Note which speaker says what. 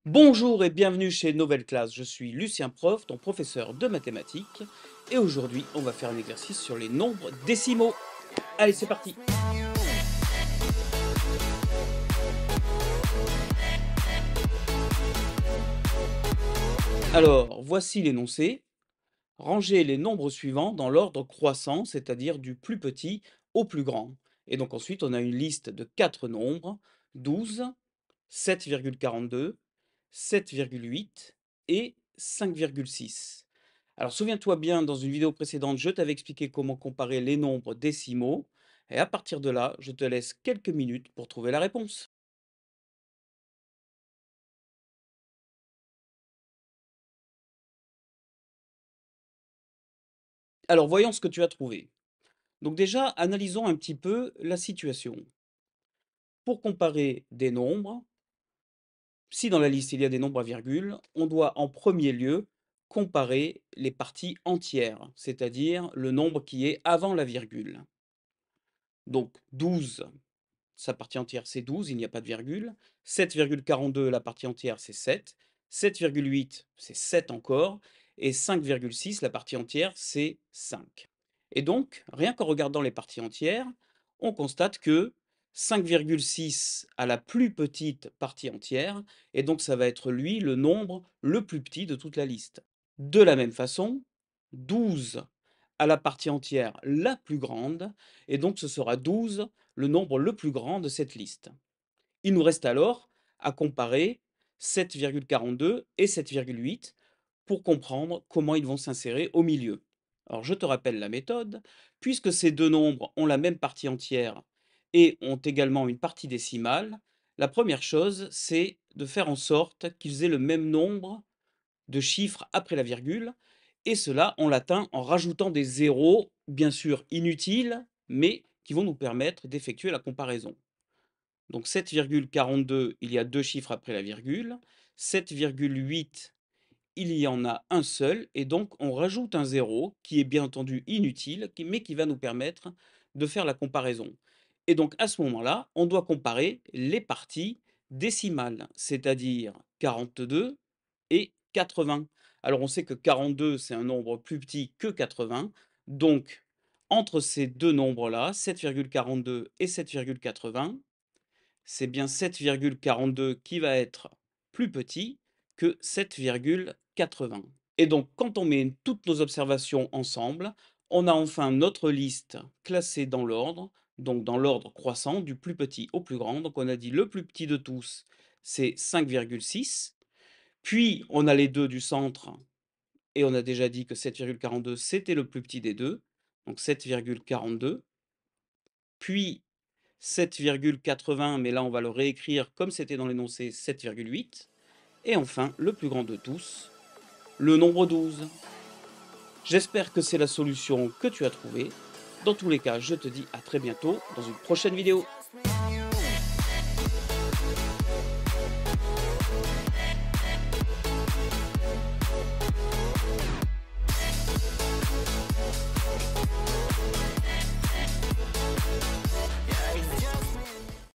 Speaker 1: Bonjour et bienvenue chez Nouvelle Classe, je suis Lucien Prof, ton professeur de mathématiques, et aujourd'hui on va faire un exercice sur les nombres décimaux. Allez, c'est parti! Alors, voici l'énoncé. Rangez les nombres suivants dans l'ordre croissant, c'est-à-dire du plus petit au plus grand. Et donc ensuite, on a une liste de 4 nombres, 12, 7,42, 7,8 et 5,6. Alors souviens-toi bien, dans une vidéo précédente, je t'avais expliqué comment comparer les nombres décimaux. Et à partir de là, je te laisse quelques minutes pour trouver la réponse. Alors voyons ce que tu as trouvé. Donc déjà, analysons un petit peu la situation. Pour comparer des nombres, si dans la liste il y a des nombres à virgule, on doit en premier lieu comparer les parties entières, c'est-à-dire le nombre qui est avant la virgule. Donc 12, sa partie entière c'est 12, il n'y a pas de virgule. 7,42, la partie entière c'est 7. 7,8, c'est 7 encore. Et 5,6, la partie entière c'est 5. Et donc, rien qu'en regardant les parties entières, on constate que 5,6 a la plus petite partie entière, et donc ça va être lui le nombre le plus petit de toute la liste. De la même façon, 12 a la partie entière la plus grande, et donc ce sera 12 le nombre le plus grand de cette liste. Il nous reste alors à comparer 7,42 et 7,8 pour comprendre comment ils vont s'insérer au milieu. Alors je te rappelle la méthode, puisque ces deux nombres ont la même partie entière et ont également une partie décimale, la première chose c'est de faire en sorte qu'ils aient le même nombre de chiffres après la virgule, et cela on l'atteint en rajoutant des zéros, bien sûr inutiles, mais qui vont nous permettre d'effectuer la comparaison. Donc 7,42, il y a deux chiffres après la virgule. 7,8, il y en a un seul, et donc on rajoute un zéro qui est bien entendu inutile, mais qui va nous permettre de faire la comparaison. Et donc à ce moment-là, on doit comparer les parties décimales, c'est-à-dire 42 et 80. Alors on sait que 42, c'est un nombre plus petit que 80, donc entre ces deux nombres-là, 7,42 et 7,80, c'est bien 7,42 qui va être plus petit que 7,80. Et donc, quand on met toutes nos observations ensemble, on a enfin notre liste classée dans l'ordre, donc dans l'ordre croissant, du plus petit au plus grand. Donc on a dit le plus petit de tous, c'est 5,6. Puis on a les deux du centre, et on a déjà dit que 7,42, c'était le plus petit des deux, donc 7,42. Puis 7,80, mais là on va le réécrire comme c'était dans l'énoncé, 7,8. Et enfin, le plus grand de tous, le nombre 12. J'espère que c'est la solution que tu as trouvée. Dans tous les cas, je te dis à très bientôt dans une prochaine vidéo.